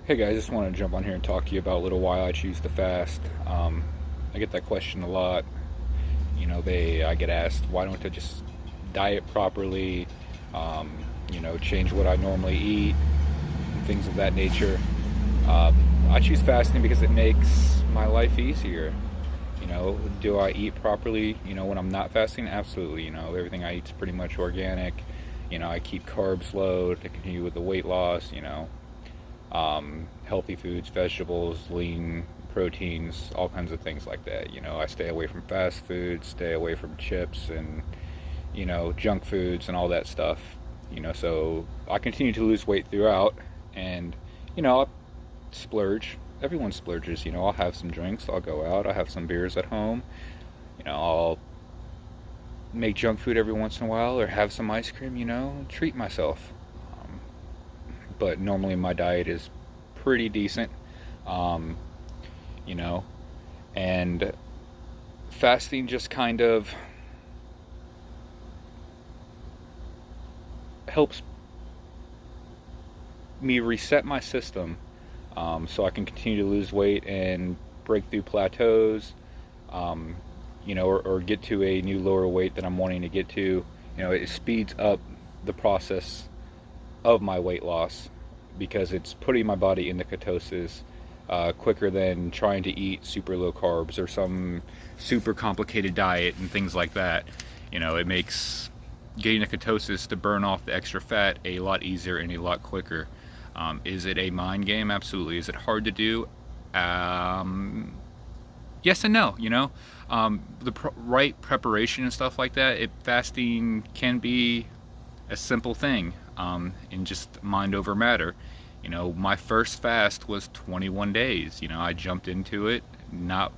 Hey guys, just want to jump on here and talk to you about a little why I choose to fast. I get that question a lot. I get asked, why don't I just diet properly? Um, change what I normally eat, and things of that nature. Um, I choose fasting because it makes my life easier. Do I eat properly? When I'm not fasting, absolutely. Everything I eat is pretty much organic. I keep carbs low to continue with the weight loss. Healthy foods, vegetables, lean proteins, all kinds of things like that. I stay away from fast food, stay away from chips and, junk foods and all that stuff. So I continue to lose weight throughout and, I'll splurge. Everyone splurges, I'll have some drinks, I'll go out, I'll have some beers at home, I'll make junk food every once in a while or have some ice cream, treat myself. But normally my diet is pretty decent, um, you know, and fasting just kind of helps me reset my system, so I can continue to lose weight and break through plateaus, um, or get to a new lower weight that I'm wanting to get to. It speeds up the process of my weight loss because it's putting my body into ketosis quicker than trying to eat super low carbs or some super complicated diet and things like that. It makes getting to ketosis to burn off the extra fat a lot easier and a lot quicker. Is it a mind game? Absolutely. Is it hard to do? Yes and no. Right preparation and stuff like that. Fasting can be a simple thing, and just mind over matter. My first fast was 21 days. I jumped into it, not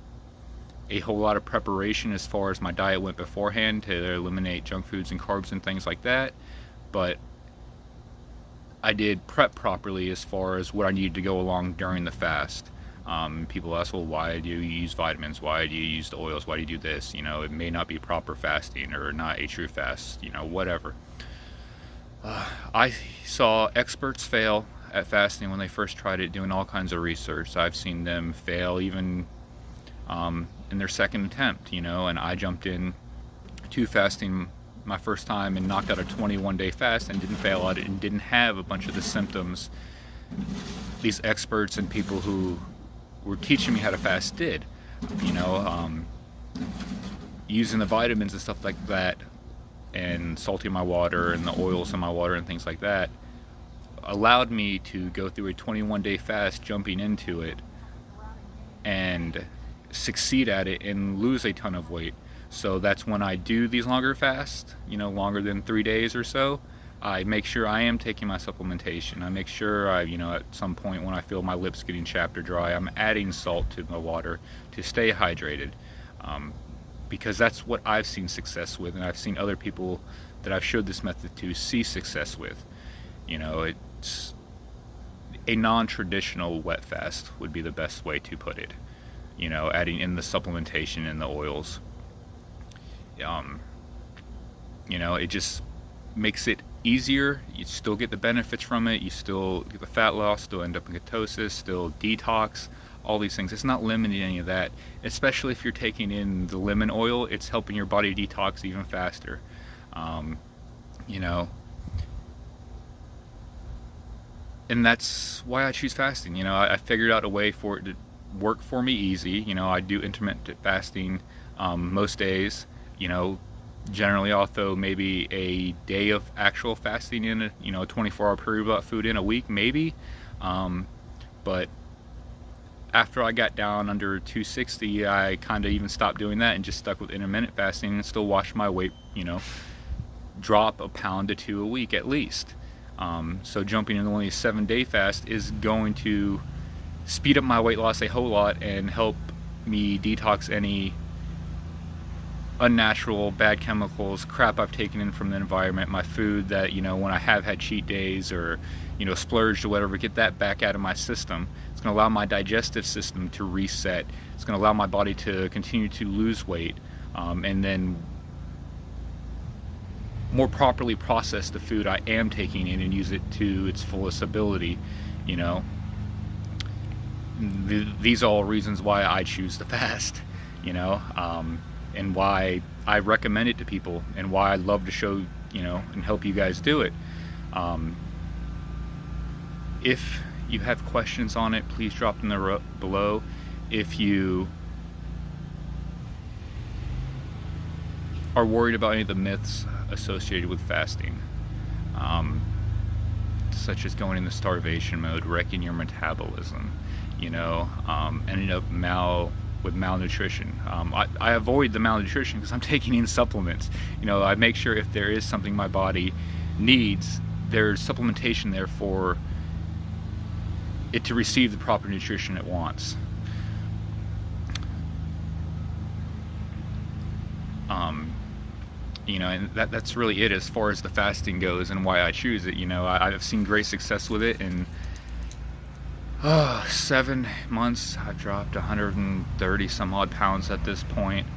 a whole lot of preparation as far as my diet went beforehand to eliminate junk foods and carbs and things like that, but I did prep properly as far as what I needed to go along during the fast. People ask, well, why do you use vitamins? Why do you use the oils? Why do you do this? It may not be proper fasting or not a true fast, whatever. I saw experts fail at fasting when they first tried it, doing all kinds of research. I've seen them fail even in their second attempt, and I jumped in to fasting my first time and knocked out a 21-day fast and didn't fail at it and didn't have a bunch of the symptoms these experts and people who were teaching me how to fast did. Using the vitamins and stuff like that and salting my water and the oils in my water and things like that allowed me to go through a 21-day fast jumping into it and succeed at it and lose a ton of weight. So that's when I do these longer fasts, longer than 3 days or so, I make sure I am taking my supplementation. I make sure at some point when I feel my lips getting chapped or dry, I'm adding salt to my water to stay hydrated. Because that's what I've seen success with, and I've seen other people that I've showed this method to see success with. It's a non-traditional wet fast would be the best way to put it. Adding in the supplementation and the oils. It just makes it easier. You still get the benefits from it. You still get the fat loss, still end up in ketosis, still detox, all these things. It's not limiting any of that, especially if you're taking in the lemon oil. It's helping your body detox even faster. And that's why I choose fasting. I figured out a way for it to work for me easy. I do intermittent fasting most days. Generally I'll throw maybe a day of actual fasting in a 24-hour period without food in a week, maybe. But after I got down under 260, I kind of even stopped doing that and just stuck with intermittent fasting and still watched my weight, drop a pound to 2 a week at least. So jumping into only a 7-day fast is going to speed up my weight loss a whole lot and help me detox any unnatural bad chemicals, crap I've taken in from the environment, my food that, when I have had cheat days or, splurged or whatever, get that back out of my system. It's going to allow my digestive system to reset. It's going to allow my body to continue to lose weight, and then more properly process the food I am taking in and use it to its fullest ability. these are all reasons why I choose to fast, and why I recommend it to people, and why I love to show, and help you guys do it. If you have questions on it, please drop them below. If you are worried about any of the myths associated with fasting, such as going into starvation mode, wrecking your metabolism, ending up with malnutrition. I avoid the malnutrition because I'm taking in supplements. I make sure if there is something my body needs, there's supplementation there for it to receive the proper nutrition it wants. And that's really it as far as the fasting goes and why I choose it. I've seen great success with it. In 7 months, I've dropped 130 some odd pounds at this point,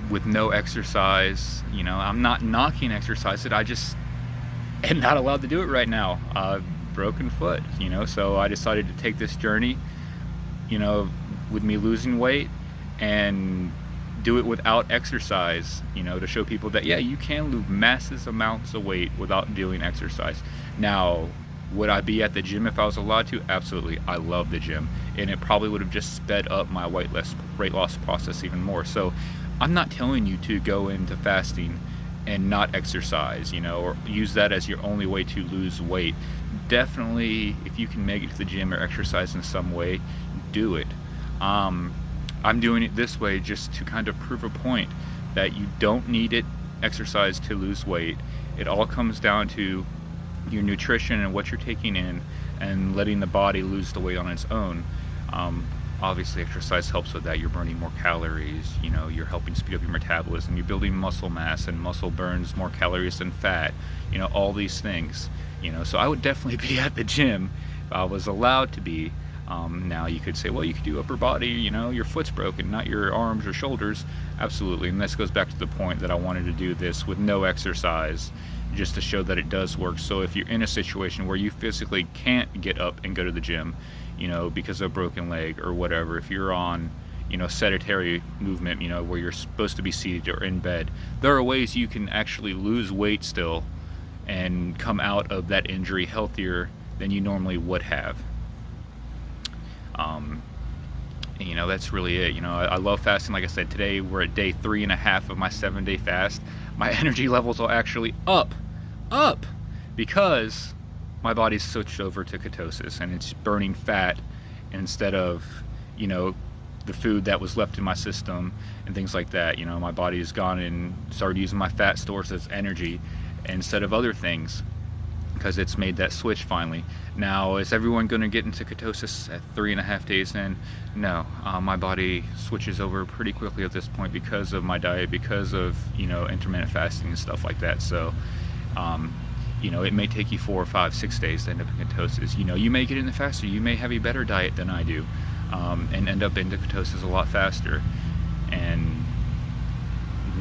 with no exercise. I'm not knocking exercise. I just am not allowed to do it right now. Broken foot, so I decided to take this journey, with me losing weight, and do it without exercise, to show people that, yeah, you can lose massive amounts of weight without doing exercise. Now, would I be at the gym if I was allowed to? Absolutely. I love the gym, and it probably would have just sped up my weight loss process even more. So I'm not telling you to go into fasting and not exercise, or use that as your only way to lose weight. Definitely, if you can make it to the gym or exercise in some way, do it. I'm doing it this way just to kind of prove a point that you don't need exercise to lose weight. It all comes down to your nutrition and what you're taking in, and letting the body lose the weight on its own. Obviously, exercise helps with that. You're burning more calories, you're helping speed up your metabolism, you're building muscle mass, and muscle burns more calories than fat, all these things. So I would definitely be at the gym if I was allowed to be. Now you could say, well, you could do upper body, your foot's broken, not your arms or shoulders. Absolutely. And this goes back to the point that I wanted to do this with no exercise, just to show that it does work. So if you're in a situation where you physically can't get up and go to the gym, because of a broken leg or whatever, if you're on, sedentary movement, where you're supposed to be seated or in bed, there are ways you can actually lose weight still and come out of that injury healthier than you normally would have. That's really it. I love fasting. Like I said, today we're at day 3.5 of my 7-day fast. My energy levels are actually up, because my body's switched over to ketosis, and it's burning fat instead of, the food that was left in my system and things like that. My body has gone and started using my fat stores as energy instead of other things, because it's made that switch finally. Now, is everyone going to get into ketosis at 3.5 days in? No. My body switches over pretty quickly at this point because of my diet, because of, intermittent fasting and stuff like that. So, it may take you 4 or 5, 6 days to end up in ketosis. You may get in the faster. You may have a better diet than I do, and end up into ketosis a lot faster. And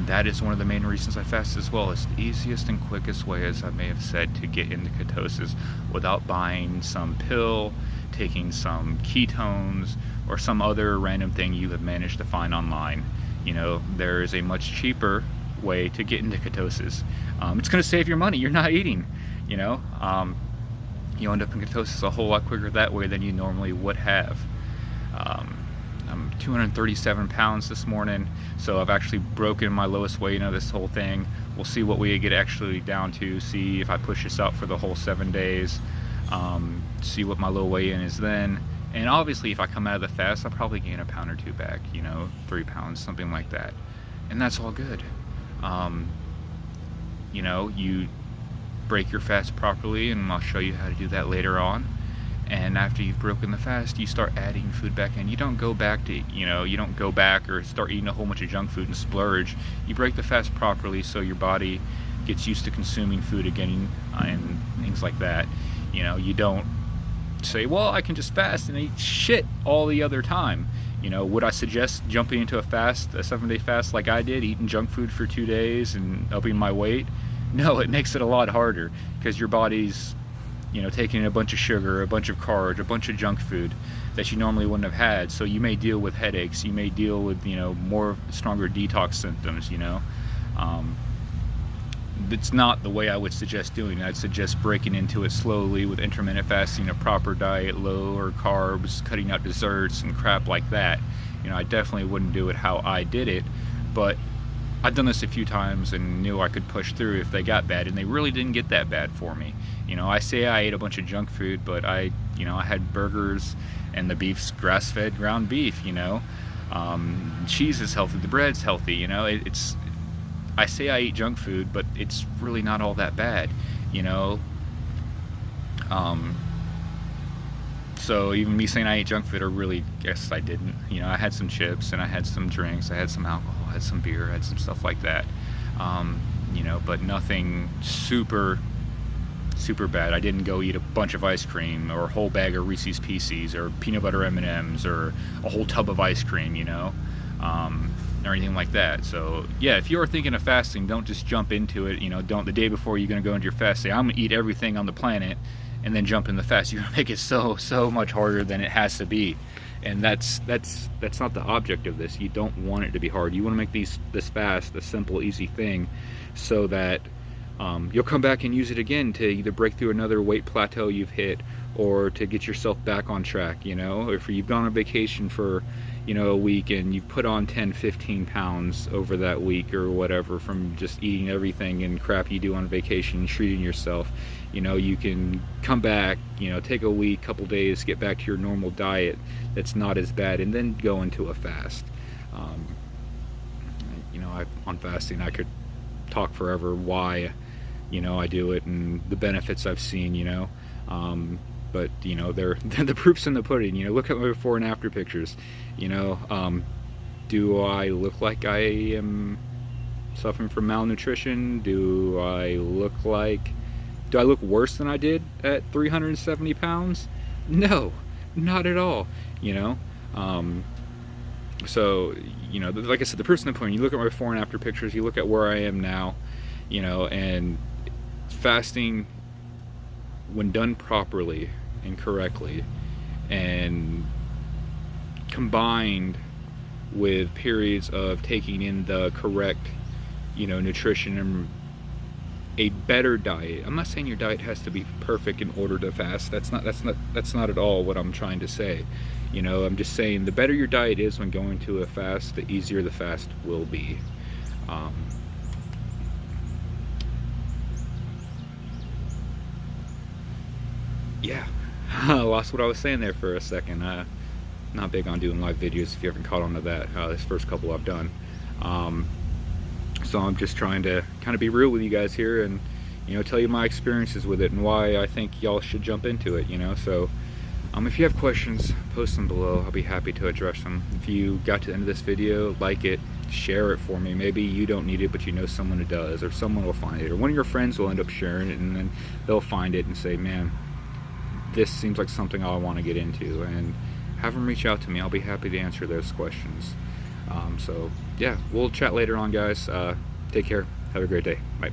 that is one of the main reasons I fast as well. It's the easiest and quickest way, as I may have said, to get into ketosis without buying some pill, taking some ketones, or some other random thing you have managed to find online. There is a much cheaper way to get into ketosis. It's going to save your money. You're not eating, you end up in ketosis a whole lot quicker that way than you normally would have. I'm 237 pounds this morning, so I've actually broken my lowest weight of this whole thing. We'll see what we get actually down to, see if I push this out for the whole 7 days, see what my low weigh-in is then. And obviously, if I come out of the fast, I'll probably gain a pound or 2 back, 3 pounds, something like that. And that's all good. You break your fast properly, and I'll show you how to do that later on. And after you've broken the fast, you start adding food back in. You don't go back to, you don't go back or start eating a whole bunch of junk food and splurge. You break the fast properly so your body gets used to consuming food again, and things like that. You don't say, well, I can just fast and eat shit all the other time. Would I suggest jumping into a 7-day fast like I did, eating junk food for 2 days and upping my weight? No, it makes it a lot harder, because your body's, you know, taking in a bunch of sugar, a bunch of carbs, a bunch of junk food that you normally wouldn't have had. So you may deal with headaches, you may deal with, you know, more stronger detox symptoms, you know. It's not the way I would suggest doing it. I'd suggest breaking into it slowly with intermittent fasting, a proper diet, lower carbs, cutting out desserts and crap like that. You know, I definitely wouldn't do it how I did it, but I've done this a few times and knew I could push through if they got bad, and they really didn't get that bad for me. You know, I say I ate a bunch of junk food, but I had burgers, and the beef's grass-fed ground beef, you know. Cheese is healthy, the bread's healthy, you know. I say I eat junk food, but it's really not all that bad, you know. So even me saying I ate junk food, I really guess I didn't. You know, I had some chips and I had some drinks, I had some alcohol, I had some beer, I had some stuff like that. You know, but nothing super bad. I didn't go eat a bunch of ice cream or a whole bag of Reese's Pieces or peanut butter M&Ms or a whole tub of ice cream, you know. Or anything like that. So yeah, if you're thinking of fasting, don't just jump into it. You know, don't the day before you're going to go into your fast say I'm going to eat everything on the planet and then jump in the fast. You're going to make it so much harder than it has to be, and that's not the object of this. You don't want it to be hard. You want to make this fast a simple, easy thing, so that you'll come back and use it again to either break through another weight plateau you've hit, or to get yourself back on track. You know, if you've gone on vacation for, you know, a week and you've put on 10-15 pounds over that week or whatever from just eating everything and crap you do on vacation, treating yourself, you know, you can come back, you know, take a week, couple days, get back to your normal diet that's not as bad, and then go into a fast. You know, on fasting I could talk forever why, you know, I do it and the benefits I've seen, you know. But you know, the proof's in the pudding. You know, look at my before and after pictures. You know, do I look like I am suffering from malnutrition? Do I look worse than I did at 370 pounds? No, not at all. You know, so you know, like I said, the proof's in the pudding. You look at my before and after pictures. You look at where I am now. You know, and fasting, when done properly and correctly, and combined with periods of taking in the correct, you know, nutrition and a better diet. I'm not saying your diet has to be perfect in order to fast. That's not at all what I'm trying to say. You know, I'm just saying the better your diet is when going to a fast, the easier the fast will be. Yeah, I lost what I was saying there for a second. Not big on doing live videos, if you haven't caught on to that. This first couple I've done. So I'm just trying to kind of be real with you guys here and, you know, tell you my experiences with it and why I think y'all should jump into it, you know. So if you have questions, post them below. I'll be happy to address them. If you got to the end of this video, like it, share it for me. Maybe you don't need it, but you know someone who does, or someone will find it, or one of your friends will end up sharing it, and then they'll find it and say, man, this seems like something I want to get into, and have them reach out to me. I'll be happy to answer those questions. So yeah, we'll chat later on, guys. Take care. Have a great day. Bye.